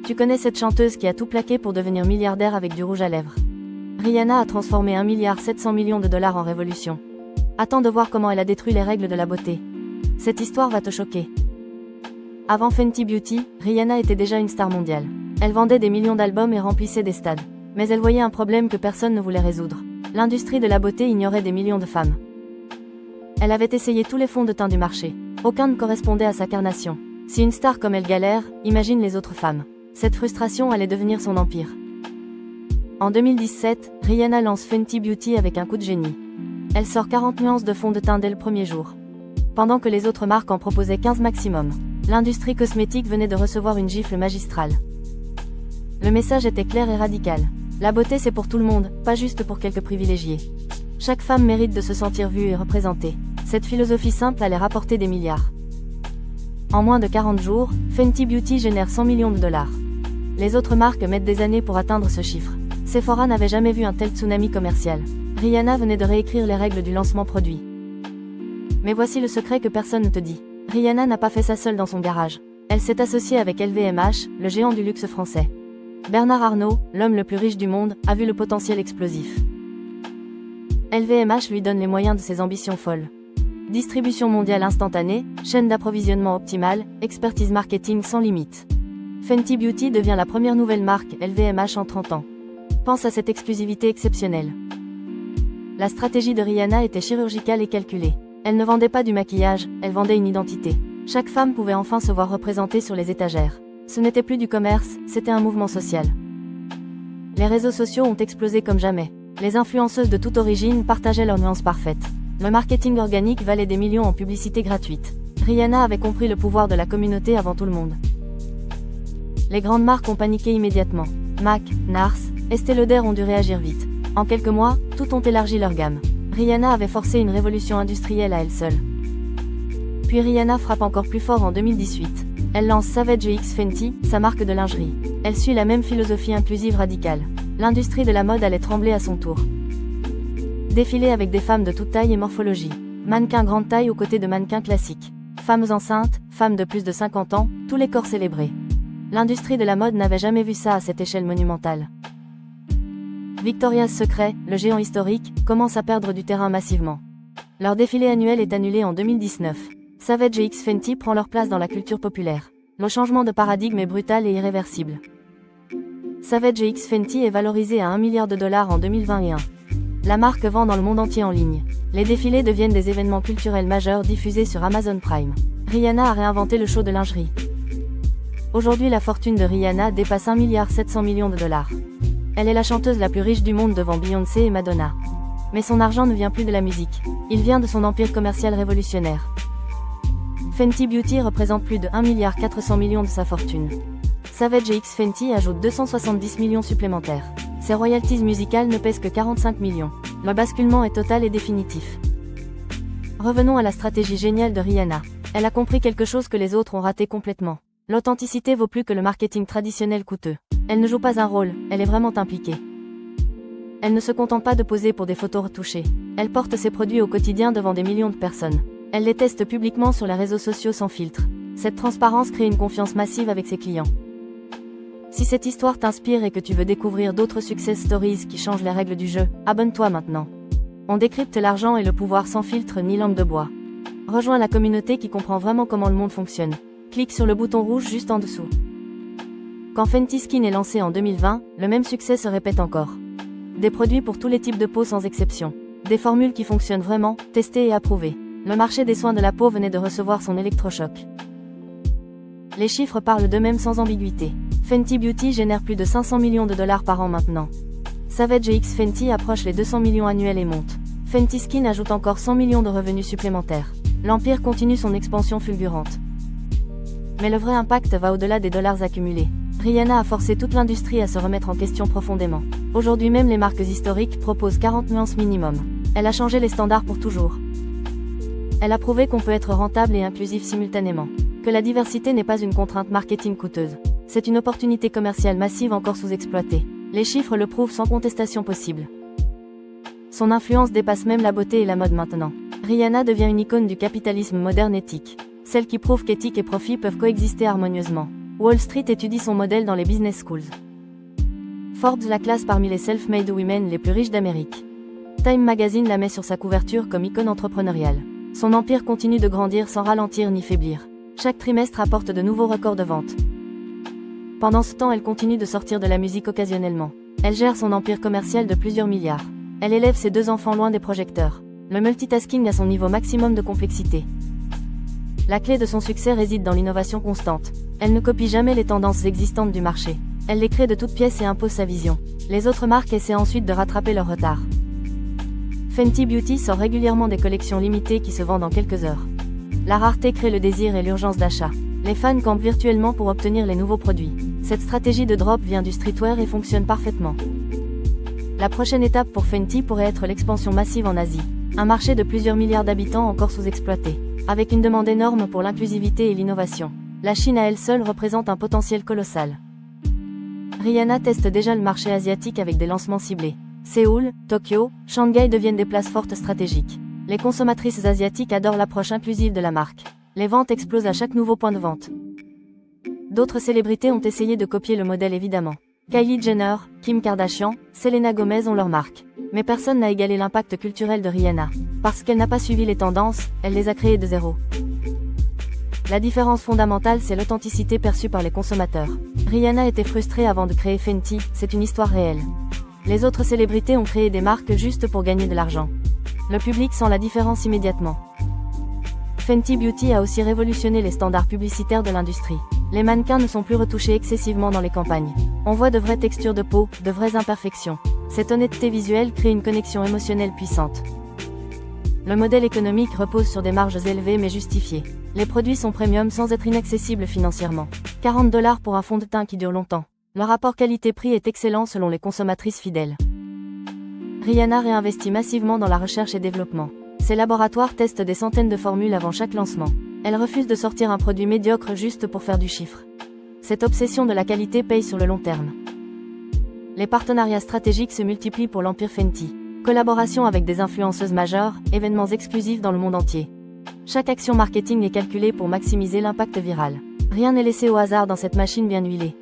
Tu connais cette chanteuse qui a tout plaqué pour devenir milliardaire avec du rouge à lèvres. Rihanna a transformé 1,7 milliard de dollars en révolution. Attends de voir comment elle a détruit les règles de la beauté. Cette histoire va te choquer. Avant Fenty Beauty, Rihanna était déjà une star mondiale. Elle vendait des millions d'albums et remplissait des stades. Mais elle voyait un problème que personne ne voulait résoudre. L'industrie de la beauté ignorait des millions de femmes. Elle avait essayé tous les fonds de teint du marché. Aucun ne correspondait à sa carnation. Si une star comme elle galère, imagine les autres femmes. Cette frustration allait devenir son empire. En 2017, Rihanna lance Fenty Beauty avec un coup de génie. Elle sort 40 nuances de fond de teint dès le premier jour. Pendant que les autres marques en proposaient 15 maximum. L'industrie cosmétique venait de recevoir une gifle magistrale. Le message était clair et radical. La beauté c'est pour tout le monde, pas juste pour quelques privilégiés. Chaque femme mérite de se sentir vue et représentée. Cette philosophie simple allait rapporter des milliards. En moins de 40 jours, Fenty Beauty génère 100 millions de dollars. Les autres marques mettent des années pour atteindre ce chiffre. Sephora n'avait jamais vu un tel tsunami commercial. Rihanna venait de réécrire les règles du lancement produit. Mais voici le secret que personne ne te dit. Rihanna n'a pas fait ça seule dans son garage. Elle s'est associée avec LVMH, le géant du luxe français. Bernard Arnault, l'homme le plus riche du monde, a vu le potentiel explosif. LVMH lui donne les moyens de ses ambitions folles. Distribution mondiale instantanée, chaîne d'approvisionnement optimale, expertise marketing sans limite. Fenty Beauty devient la première nouvelle marque LVMH en 30 ans. Pense à cette exclusivité exceptionnelle. La stratégie de Rihanna était chirurgicale et calculée. Elle ne vendait pas du maquillage, elle vendait une identité. Chaque femme pouvait enfin se voir représentée sur les étagères. Ce n'était plus du commerce, c'était un mouvement social. Les réseaux sociaux ont explosé comme jamais. Les influenceuses de toute origine partageaient leurs nuances parfaites. Le marketing organique valait des millions en publicité gratuite. Rihanna avait compris le pouvoir de la communauté avant tout le monde. Les grandes marques ont paniqué immédiatement. MAC, NARS, Estée Lauder ont dû réagir vite. En quelques mois, toutes ont élargi leur gamme. Rihanna avait forcé une révolution industrielle à elle seule. Puis Rihanna frappe encore plus fort en 2018. Elle lance Savage X Fenty, sa marque de lingerie. Elle suit la même philosophie inclusive radicale. L'industrie de la mode allait trembler à son tour. Défilé avec des femmes de toute taille et morphologie. Mannequins grande taille aux côtés de mannequins classiques. Femmes enceintes, femmes de plus de 50 ans, tous les corps célébrés. L'industrie de la mode n'avait jamais vu ça à cette échelle monumentale. Victoria's Secret, le géant historique, commence à perdre du terrain massivement. Leur défilé annuel est annulé en 2019. Savage X Fenty prend leur place dans la culture populaire. Le changement de paradigme est brutal et irréversible. Savage X Fenty est valorisé à 1 milliard de dollars en 2021. La marque vend dans le monde entier en ligne. Les défilés deviennent des événements culturels majeurs diffusés sur Amazon Prime. Rihanna a réinventé le show de lingerie. Aujourd'hui la fortune de Rihanna dépasse 1,7 milliard de dollars. Elle est la chanteuse la plus riche du monde devant Beyoncé et Madonna. Mais son argent ne vient plus de la musique. Il vient de son empire commercial révolutionnaire. Fenty Beauty représente plus de 1,4 milliard de sa fortune. Savage X Fenty ajoute 270 millions supplémentaires. Ses royalties musicales ne pèsent que 45 millions. Le basculement est total et définitif. Revenons à la stratégie géniale de Rihanna. Elle a compris quelque chose que les autres ont raté complètement. L'authenticité vaut plus que le marketing traditionnel coûteux. Elle ne joue pas un rôle, elle est vraiment impliquée. Elle ne se contente pas de poser pour des photos retouchées. Elle porte ses produits au quotidien devant des millions de personnes. Elle les teste publiquement sur les réseaux sociaux sans filtre. Cette transparence crée une confiance massive avec ses clients. Si cette histoire t'inspire et que tu veux découvrir d'autres success stories qui changent les règles du jeu, abonne-toi maintenant. On décrypte l'argent et le pouvoir sans filtre ni langue de bois. Rejoins la communauté qui comprend vraiment comment le monde fonctionne. Clique sur le bouton rouge juste en dessous. Quand Fenty Skin est lancé en 2020, le même succès se répète encore. Des produits pour tous les types de peau sans exception. Des formules qui fonctionnent vraiment, testées et approuvées. Le marché des soins de la peau venait de recevoir son électrochoc. Les chiffres parlent d'eux-mêmes sans ambiguïté. Fenty Beauty génère plus de 500 millions de dollars par an maintenant. Savage X Fenty approche les 200 millions annuels et monte. Fenty Skin ajoute encore 100 millions de revenus supplémentaires. L'empire continue son expansion fulgurante. Mais le vrai impact va au-delà des dollars accumulés. Rihanna a forcé toute l'industrie à se remettre en question profondément. Aujourd'hui même les marques historiques proposent 40 nuances minimum. Elle a changé les standards pour toujours. Elle a prouvé qu'on peut être rentable et inclusif simultanément. Que la diversité n'est pas une contrainte marketing coûteuse. C'est une opportunité commerciale massive encore sous-exploitée. Les chiffres le prouvent sans contestation possible. Son influence dépasse même la beauté et la mode maintenant. Rihanna devient une icône du capitalisme moderne éthique. Celle qui prouve qu'éthique et profit peuvent coexister harmonieusement. Wall Street étudie son modèle dans les business schools. Forbes la classe parmi les self-made women les plus riches d'Amérique. Time Magazine la met sur sa couverture comme icône entrepreneuriale. Son empire continue de grandir sans ralentir ni faiblir. Chaque trimestre apporte de nouveaux records de vente. Pendant ce temps, elle continue de sortir de la musique occasionnellement. Elle gère son empire commercial de plusieurs milliards. Elle élève ses 2 enfants loin des projecteurs. Le multitasking à son niveau maximum de complexité. La clé de son succès réside dans l'innovation constante. Elle ne copie jamais les tendances existantes du marché. Elle les crée de toutes pièces et impose sa vision. Les autres marques essaient ensuite de rattraper leur retard. Fenty Beauty sort régulièrement des collections limitées qui se vendent en quelques heures. La rareté crée le désir et l'urgence d'achat. Les fans campent virtuellement pour obtenir les nouveaux produits. Cette stratégie de drop vient du streetwear et fonctionne parfaitement. La prochaine étape pour Fenty pourrait être l'expansion massive en Asie. Un marché de plusieurs milliards d'habitants encore sous-exploité. Avec une demande énorme pour l'inclusivité et l'innovation. La Chine à elle seule représente un potentiel colossal. Rihanna teste déjà le marché asiatique avec des lancements ciblés. Séoul, Tokyo, Shanghai deviennent des places fortes stratégiques. Les consommatrices asiatiques adorent l'approche inclusive de la marque. Les ventes explosent à chaque nouveau point de vente. D'autres célébrités ont essayé de copier le modèle évidemment. Kylie Jenner, Kim Kardashian, Selena Gomez ont leur marque. Mais personne n'a égalé l'impact culturel de Rihanna. Parce qu'elle n'a pas suivi les tendances, elle les a créées de zéro. La différence fondamentale, c'est l'authenticité perçue par les consommateurs. Rihanna était frustrée avant de créer Fenty, c'est une histoire réelle. Les autres célébrités ont créé des marques juste pour gagner de l'argent. Le public sent la différence immédiatement. Fenty Beauty a aussi révolutionné les standards publicitaires de l'industrie. Les mannequins ne sont plus retouchés excessivement dans les campagnes. On voit de vraies textures de peau, de vraies imperfections. Cette honnêteté visuelle crée une connexion émotionnelle puissante. Le modèle économique repose sur des marges élevées mais justifiées. Les produits sont premium sans être inaccessibles financièrement. 40 $ pour un fond de teint qui dure longtemps. Le rapport qualité-prix est excellent selon les consommatrices fidèles. Rihanna réinvestit massivement dans la recherche et développement. Ses laboratoires testent des centaines de formules avant chaque lancement. Elle refuse de sortir un produit médiocre juste pour faire du chiffre. Cette obsession de la qualité paye sur le long terme. Les partenariats stratégiques se multiplient pour l'empire Fenty. Collaboration avec des influenceuses majeures, événements exclusifs dans le monde entier. Chaque action marketing est calculée pour maximiser l'impact viral. Rien n'est laissé au hasard dans cette machine bien huilée.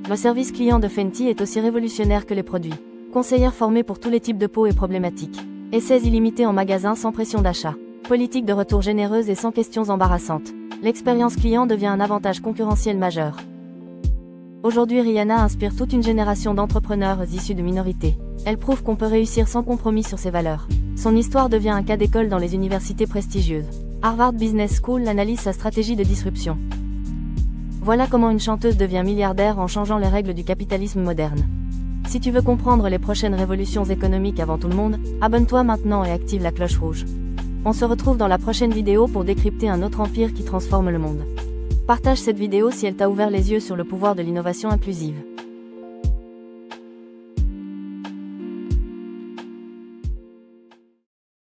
Le service client de Fenty est aussi révolutionnaire que les produits. Conseillère formée pour tous les types de peau et problématiques. Essais illimités en magasin sans pression d'achat. Politique de retour généreuse et sans questions embarrassantes. L'expérience client devient un avantage concurrentiel majeur. Aujourd'hui, Rihanna inspire toute une génération d'entrepreneurs issus de minorités. Elle prouve qu'on peut réussir sans compromis sur ses valeurs. Son histoire devient un cas d'école dans les universités prestigieuses. Harvard Business School analyse sa stratégie de disruption. Voilà comment une chanteuse devient milliardaire en changeant les règles du capitalisme moderne. Si tu veux comprendre les prochaines révolutions économiques avant tout le monde, abonne-toi maintenant et active la cloche rouge. On se retrouve dans la prochaine vidéo pour décrypter un autre empire qui transforme le monde. Partage cette vidéo si elle t'a ouvert les yeux sur le pouvoir de l'innovation inclusive.